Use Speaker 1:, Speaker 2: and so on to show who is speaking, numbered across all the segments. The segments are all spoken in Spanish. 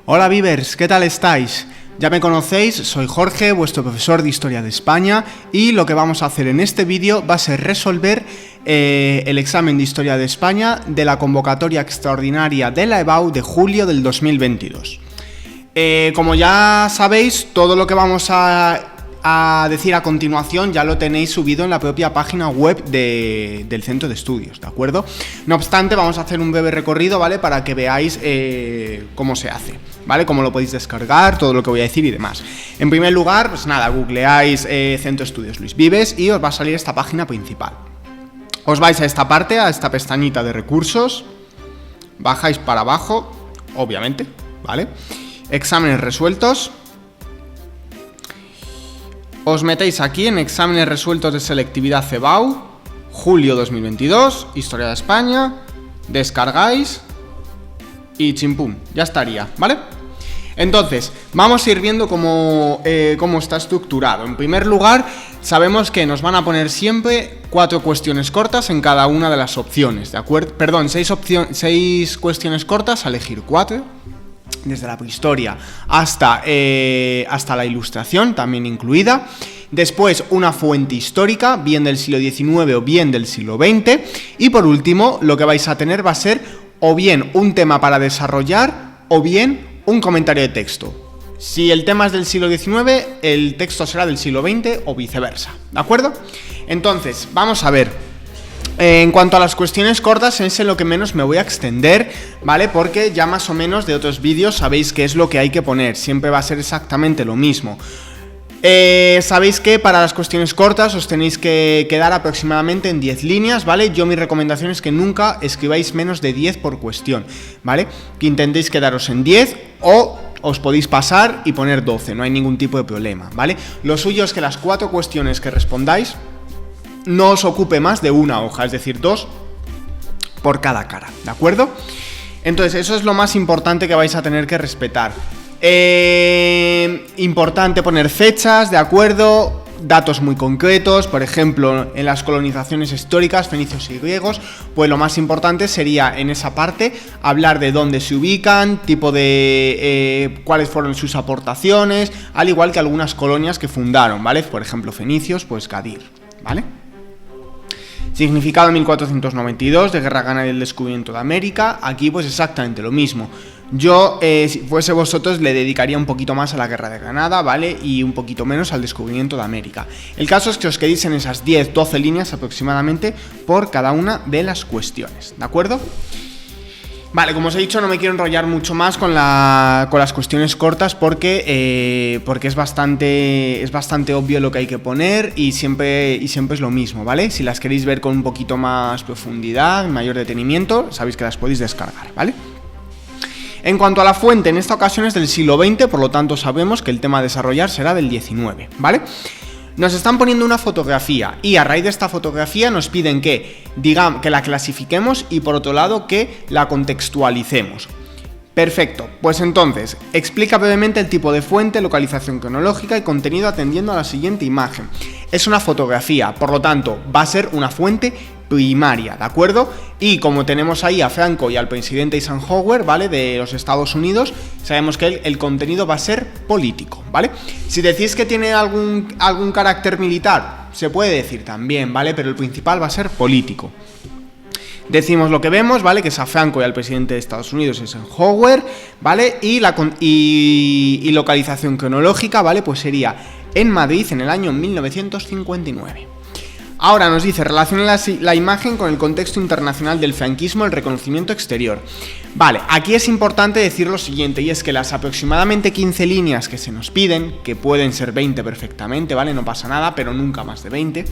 Speaker 1: Hola Vivers, ¿qué tal estáis? Ya me conocéis, soy Jorge, vuestro profesor de Historia de España, y lo que vamos a hacer en este vídeo va a ser resolver el examen de Historia de España de la convocatoria extraordinaria de la EBAU de julio del 2022. Como ya sabéis, todo lo que vamos a decir a continuación ya lo tenéis subido en la propia página web del centro de estudios, ¿de acuerdo? No obstante, vamos a hacer un breve recorrido, ¿vale? Para que veáis cómo se hace, ¿vale? Cómo lo podéis descargar, todo lo que voy a decir y demás. En primer lugar, pues nada, googleáis Centro de Estudios Luis Vives y os va a salir esta página principal. Os vais a esta parte, a esta pestañita de recursos, bajáis para abajo, obviamente, ¿vale? Exámenes resueltos. Os metéis aquí en exámenes resueltos de selectividad EBAU, julio 2022, Historia de España, descargáis y chimpum, ya estaría, ¿vale? Entonces, vamos a ir viendo cómo está estructurado. En primer lugar, sabemos que nos van a poner siempre 4 cuestiones cortas en cada una de las opciones, ¿de acuerdo? Perdón, 6 cuestiones cortas, a elegir 4. Desde la prehistoria hasta la ilustración, también incluida. Después, una fuente histórica, bien del siglo XIX o bien del siglo XX. Y por último, lo que vais a tener va a ser o bien un tema para desarrollar o bien un comentario de texto. Si el tema es del siglo XIX, el texto será del siglo XX o viceversa, ¿de acuerdo? Entonces, vamos a ver. En cuanto a las cuestiones cortas, es en lo que menos me voy a extender, ¿vale? Porque ya más o menos de otros vídeos sabéis qué es lo que hay que poner, siempre va a ser exactamente lo mismo. Sabéis que para las cuestiones cortas os tenéis que quedar aproximadamente en 10 líneas, ¿vale? Yo mi recomendación es que nunca escribáis menos de 10 por cuestión, ¿vale? Que intentéis quedaros en 10 o os podéis pasar y poner 12, no hay ningún tipo de problema, ¿vale? Lo suyo es que las 4 cuestiones que respondáis no os ocupe más de una hoja, es decir, 2 por cada cara, ¿de acuerdo? Entonces, eso es lo más importante que vais a tener que respetar. Importante poner fechas, ¿de acuerdo? Datos muy concretos, por ejemplo, en las colonizaciones históricas, fenicios y griegos, pues lo más importante sería en esa parte hablar de dónde se ubican, tipo de cuáles fueron sus aportaciones, al igual que algunas colonias que fundaron, ¿vale? Por ejemplo, fenicios, pues Gadir, ¿vale? Significado 1492 de Guerra Ganada y el descubrimiento de América. Aquí pues exactamente lo mismo. Yo, si fuese vosotros, le dedicaría un poquito más a la Guerra de Granada, ¿vale? Y un poquito menos al descubrimiento de América. El caso es que os quedéis en esas 10-12 líneas aproximadamente por cada una de las cuestiones, ¿de acuerdo? Vale, como os he dicho, no me quiero enrollar mucho más con las cuestiones cortas porque es bastante obvio lo que hay que poner y siempre es lo mismo, ¿vale? Si las queréis ver con un poquito más profundidad, mayor detenimiento, sabéis que las podéis descargar, ¿vale? En cuanto a la fuente, en esta ocasión es del siglo XX, por lo tanto sabemos que el tema a desarrollar será del XIX, ¿vale? Nos están poniendo una fotografía y a raíz de esta fotografía nos piden que la clasifiquemos y por otro lado que la contextualicemos. Perfecto, pues entonces, explica brevemente el tipo de fuente, localización cronológica y contenido atendiendo a la siguiente imagen. Es una fotografía, por lo tanto, va a ser una fuente primaria, ¿de acuerdo? Y como tenemos ahí a Franco y al presidente Eisenhower, ¿vale? De los Estados Unidos, sabemos que el contenido va a ser político, ¿vale? Si decís que tiene algún carácter militar, se puede decir también, ¿vale? Pero el principal va a ser político. Decimos lo que vemos, ¿vale? Que es a Franco y al presidente de Estados Unidos, Eisenhower, ¿vale? Y localización cronológica, ¿vale? Pues sería en Madrid en el año 1959. Ahora nos dice, relaciona la imagen con el contexto internacional del franquismo, el reconocimiento exterior. Vale, aquí es importante decir lo siguiente, y es que las aproximadamente 15 líneas que se nos piden, que pueden ser 20 perfectamente, ¿vale? No pasa nada, pero nunca más de 20.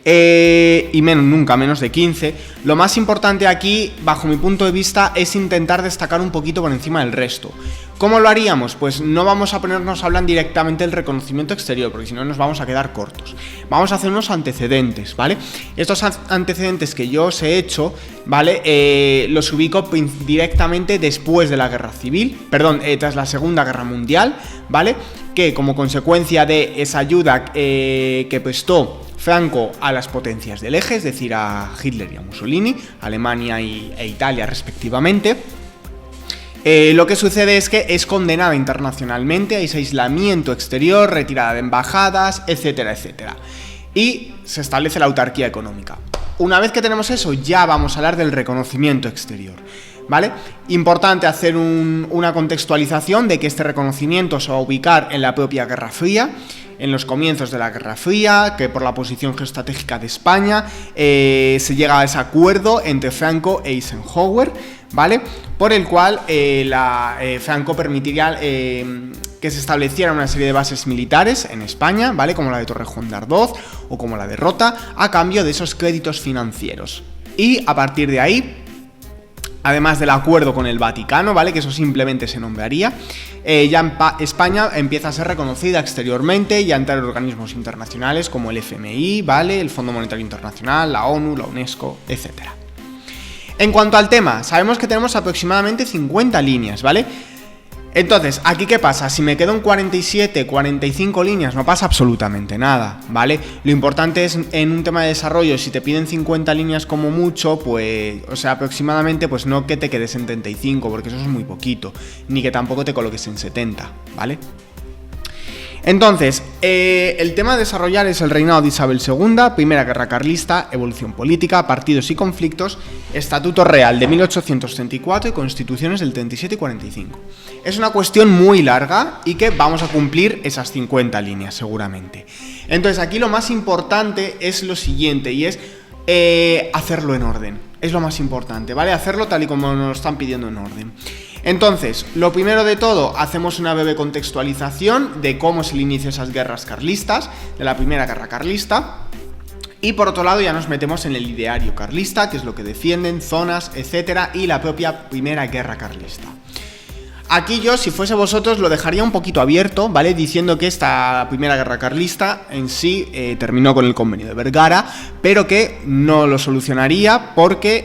Speaker 1: Y nunca menos de 15. Lo más importante aquí, bajo mi punto de vista, es intentar destacar un poquito por encima del resto. ¿Cómo lo haríamos? Pues no vamos a ponernos a hablar directamente del reconocimiento exterior, porque si no nos vamos a quedar cortos. Vamos a hacer unos antecedentes, ¿vale? Estos antecedentes que yo os he hecho, ¿vale? Los ubico directamente después de la Guerra Civil, tras la Segunda Guerra Mundial, ¿vale? Que como consecuencia de esa ayuda que prestó Franco a las potencias del eje, es decir, a Hitler y a Mussolini, Alemania e Italia respectivamente, Lo que sucede es que es condenada internacionalmente a ese aislamiento exterior, retirada de embajadas, etcétera, etcétera. Y se establece la autarquía económica. Una vez que tenemos eso, ya vamos a hablar del reconocimiento exterior, ¿vale? Importante hacer una contextualización de que este reconocimiento se va a ubicar en la propia Guerra Fría, en los comienzos de la Guerra Fría, que por la posición geoestratégica de España se llega a ese acuerdo entre Franco e Eisenhower, ¿vale? Por el cual Franco permitiría que se establecieran una serie de bases militares en España, ¿vale? Como la de Torrejón de Ardoz o como la de Rota, a cambio de esos créditos financieros. Y a partir de ahí, además del acuerdo con el Vaticano, ¿vale? Que eso simplemente se nombraría, España empieza a ser reconocida exteriormente y ante organismos internacionales como el FMI, ¿vale? El Fondo Monetario Internacional, la ONU, la UNESCO, etc. En cuanto al tema, sabemos que tenemos aproximadamente 50 líneas, ¿vale? Entonces, ¿aquí qué pasa? Si me quedo en 47, 45 líneas, no pasa absolutamente nada, ¿vale? Lo importante es, en un tema de desarrollo, si te piden 50 líneas como mucho, pues, o sea, aproximadamente, pues no que te quedes en 35, porque eso es muy poquito, ni que tampoco te coloques en 70, ¿vale? Entonces, el tema a desarrollar es el reinado de Isabel II, Primera Guerra Carlista, evolución política, partidos y conflictos, Estatuto Real de 1834 y Constituciones del 37 y 45. Es una cuestión muy larga y que vamos a cumplir esas 50 líneas seguramente. Entonces, aquí lo más importante es lo siguiente y es hacerlo en orden. Es lo más importante, ¿vale? Hacerlo tal y como nos lo están pidiendo en orden. Entonces, lo primero de todo, hacemos una breve contextualización de cómo es el inicio de esas guerras carlistas, de la Primera Guerra Carlista. Y por otro lado ya nos metemos en el ideario carlista, que es lo que defienden, zonas, etcétera, y la propia Primera Guerra Carlista. Aquí yo, si fuese vosotros, lo dejaría un poquito abierto, ¿vale? Diciendo que esta Primera Guerra Carlista en sí terminó con el Convenio de Vergara, pero que no lo solucionaría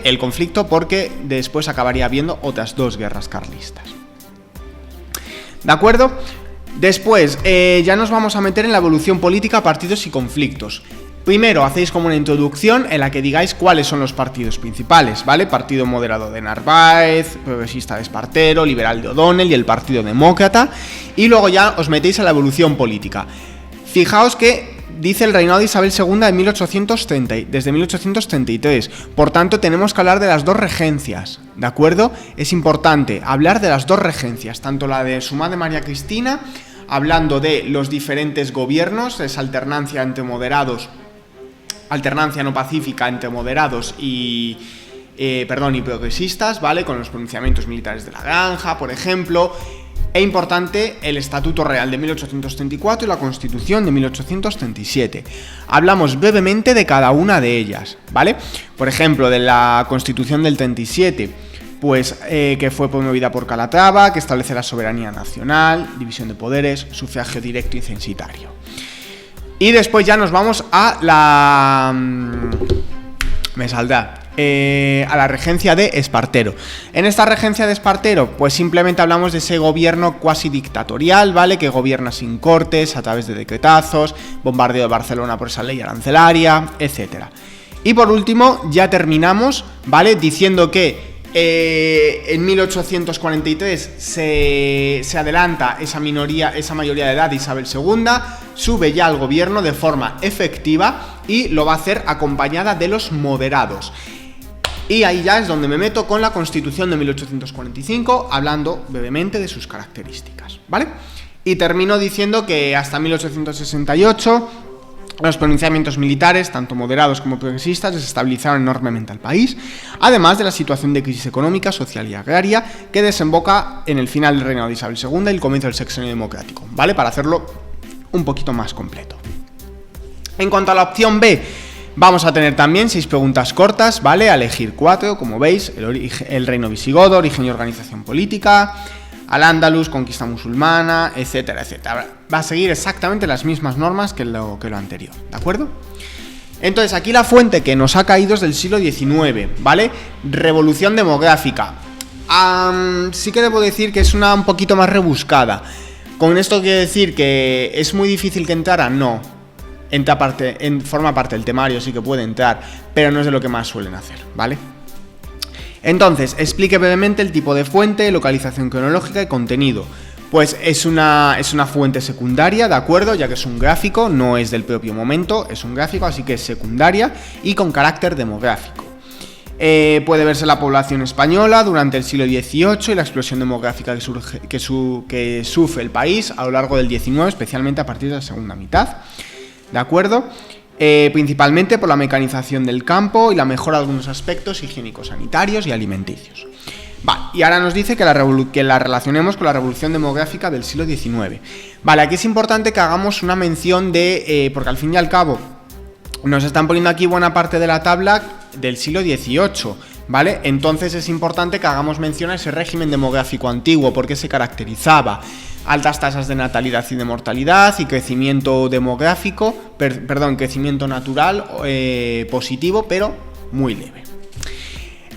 Speaker 1: el conflicto, porque después acabaría habiendo otras dos guerras carlistas. ¿De acuerdo? Después, ya nos vamos a meter en la evolución política, partidos y conflictos. Primero, hacéis como una introducción en la que digáis cuáles son los partidos principales, ¿vale? Partido Moderado de Narváez, Progresista de Espartero, Liberal de O'Donnell y el Partido Demócrata. Y luego ya os metéis a la evolución política. Fijaos que dice el reinado de Isabel II desde 1833. Por tanto, tenemos que hablar de las dos regencias, ¿de acuerdo? Es importante hablar de las dos regencias, tanto la de su madre María Cristina, hablando de los diferentes gobiernos, esa alternancia entre moderados, alternancia no pacífica entre moderados y progresistas, ¿vale? Con los pronunciamientos militares de la Granja, por ejemplo. E importante el Estatuto Real de 1834 y la Constitución de 1837. Hablamos brevemente de cada una de ellas, ¿vale? Por ejemplo, de la Constitución del 37, pues que fue promovida por Calatrava, que establece la soberanía nacional, división de poderes, sufragio directo y censitario. Y después ya nos vamos a la... a la regencia de Espartero. En esta regencia de Espartero, pues simplemente hablamos de ese gobierno cuasi dictatorial, ¿vale? Que gobierna sin cortes, a través de decretazos, bombardeo de Barcelona por esa ley arancelaria, etc. Y por último, ya terminamos, ¿vale? Diciendo que en 1843 se adelanta esa mayoría de edad de Isabel II, sube ya al gobierno de forma efectiva y lo va a hacer acompañada de los moderados. Y ahí ya es donde me meto con la Constitución de 1845, hablando brevemente de sus características, ¿vale? Y termino diciendo que hasta 1868... los pronunciamientos militares, tanto moderados como progresistas, desestabilizaron enormemente al país, además de la situación de crisis económica, social y agraria que desemboca en el final del reinado de Isabel II y el comienzo del sexenio democrático, ¿vale? Para hacerlo un poquito más completo. En cuanto a la opción B, vamos a tener también 6 preguntas cortas, ¿vale? A elegir 4, como veis: el reino visigodo, origen y organización política, Al-Ándalus, conquista musulmana, etcétera, etcétera. Va a seguir exactamente las mismas normas que lo anterior, ¿de acuerdo? Entonces, aquí la fuente que nos ha caído es del siglo XIX, ¿vale? Revolución demográfica. Sí que debo decir que es un poquito más rebuscada. ¿Con esto quiere decir que es muy difícil que entrara? No. Forma parte del temario, sí que puede entrar, pero no es de lo que más suelen hacer, ¿vale? Entonces, explique brevemente el tipo de fuente, localización cronológica y contenido. Pues es una fuente secundaria, ¿de acuerdo? Ya que es un gráfico, no es del propio momento, es un gráfico, así que es secundaria y con carácter demográfico. Puede verse la población española durante el siglo XVIII y la explosión demográfica que sufre el país a lo largo del XIX, especialmente a partir de la segunda mitad, ¿de acuerdo? Principalmente por la mecanización del campo y la mejora de algunos aspectos higiénicos, sanitarios y alimenticios. Vale, y ahora nos dice que la relacionemos con la revolución demográfica del siglo XIX. Vale, aquí es importante que hagamos una mención de... porque al fin y al cabo nos están poniendo aquí buena parte de la tabla del siglo XVIII, ¿vale? Entonces es importante que hagamos mención a ese régimen demográfico antiguo, porque se caracterizaba altas tasas de natalidad y de mortalidad y crecimiento demográfico, crecimiento natural positivo, pero muy leve.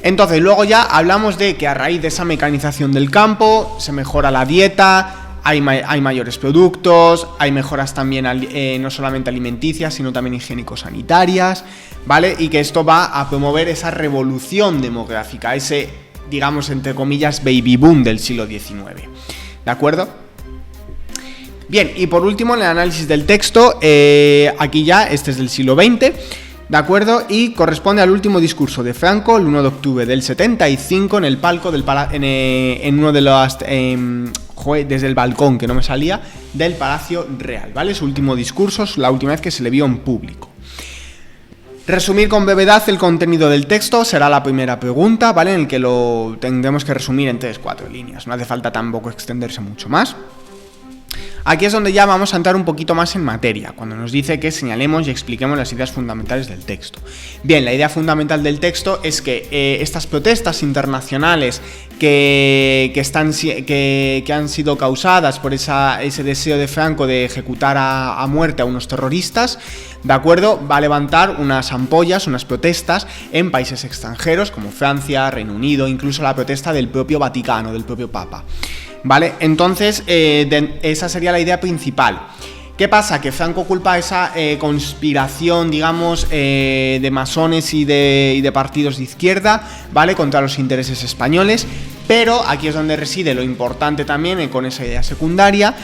Speaker 1: Entonces luego ya hablamos de que a raíz de esa mecanización del campo se mejora la dieta, hay mayores productos, hay mejoras también no solamente alimenticias, sino también higiénico-sanitarias, ¿vale? Y que esto va a promover esa revolución demográfica, ese, digamos, entre comillas, baby boom del siglo XIX, ¿de acuerdo? Bien, y por último, en el análisis del texto, aquí ya, este es del siglo XX, ¿de acuerdo? Y corresponde al último discurso de Franco, el 1 de octubre del 75, en el palco del en uno de los... desde el balcón, que no me salía, del Palacio Real, ¿vale? Su último discurso, la última vez que se le vio en público. Resumir con brevedad el contenido del texto será la primera pregunta, ¿vale? En el que lo tendremos que resumir en 3-4 líneas, no hace falta tampoco extenderse mucho más. Aquí es donde ya vamos a entrar un poquito más en materia, cuando nos dice que señalemos y expliquemos las ideas fundamentales del texto. Bien, la idea fundamental del texto es que estas protestas internacionales que han sido causadas por ese deseo de Franco de ejecutar a muerte a unos terroristas, ¿de acuerdo? Va a levantar unas ampollas, unas protestas en países extranjeros como Francia, Reino Unido, incluso la protesta del propio Vaticano, del propio Papa. ¿Vale? Entonces, esa sería la idea principal. ¿Qué pasa? Que Franco culpa esa conspiración, digamos, de masones y de partidos de izquierda, ¿vale? Contra los intereses españoles, pero aquí es donde reside lo importante también, con esa idea secundaria,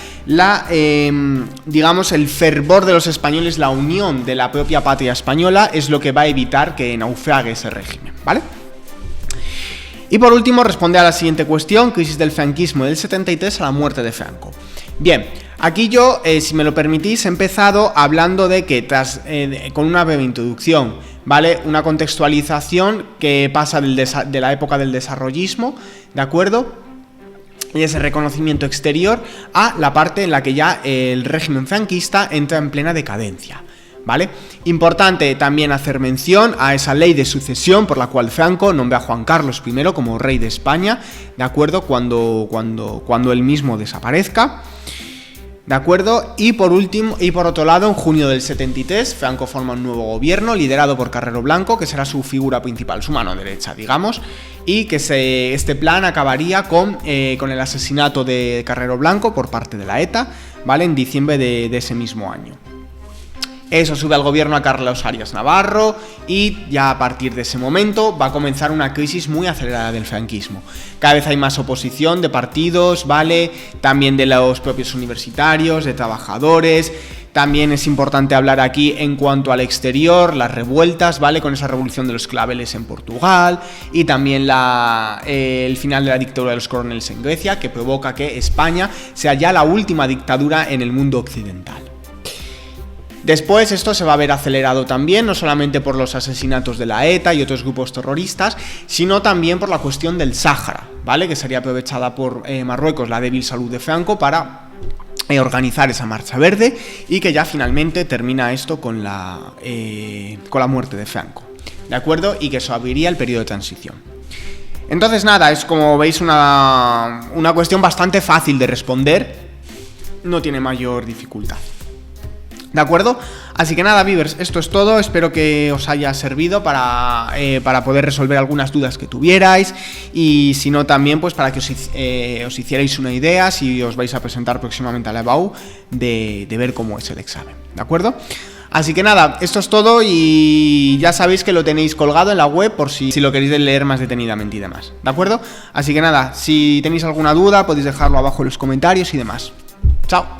Speaker 1: digamos, el fervor de los españoles, la unión de la propia patria española, es lo que va a evitar que naufrague ese régimen, ¿vale? Y por último responde a la siguiente cuestión, crisis del franquismo del 73 a la muerte de Franco. Bien, aquí yo, si me lo permitís, he empezado hablando de que con una breve introducción, ¿vale? Una contextualización que pasa de la época del desarrollismo, ¿de acuerdo? Y ese reconocimiento exterior a la parte en la que ya el régimen franquista entra en plena decadencia, ¿vale? Importante también hacer mención a esa ley de sucesión por la cual Franco nombra a Juan Carlos I como rey de España, ¿de acuerdo? Cuando él mismo desaparezca, ¿de acuerdo? Y por otro lado, en junio del 73, Franco forma un nuevo gobierno liderado por Carrero Blanco, que será su figura principal, su mano derecha, digamos, y que este plan acabaría con el asesinato de Carrero Blanco por parte de la ETA, ¿vale? En diciembre de ese mismo año. Eso sube al gobierno a Carlos Arias Navarro y ya a partir de ese momento va a comenzar una crisis muy acelerada del franquismo. Cada vez hay más oposición de partidos, ¿vale? También de los propios universitarios, de trabajadores. También es importante hablar aquí en cuanto al exterior, las revueltas, ¿vale? Con esa revolución de los claveles en Portugal y también el final de la dictadura de los coroneles en Grecia, que provoca que España sea ya la última dictadura en el mundo occidental. Después esto se va a ver acelerado también, no solamente por los asesinatos de la ETA y otros grupos terroristas, sino también por la cuestión del Sáhara, ¿vale? Que sería aprovechada por Marruecos, la débil salud de Franco, para organizar esa marcha verde y que ya finalmente termina esto con la muerte de Franco, ¿de acuerdo? Y que eso abriría el periodo de transición. Entonces nada, es como veis una cuestión bastante fácil de responder, no tiene mayor dificultad. ¿De acuerdo? Así que nada, Vivers, esto es todo. Espero que os haya servido para poder resolver algunas dudas que tuvierais y si no también pues para que os hicierais una idea si os vais a presentar próximamente a la EBAU de ver cómo es el examen. ¿De acuerdo? Así que nada, esto es todo y ya sabéis que lo tenéis colgado en la web por si lo queréis leer más detenidamente y demás, ¿de acuerdo? Así que nada, si tenéis alguna duda podéis dejarlo abajo en los comentarios y demás. Chao.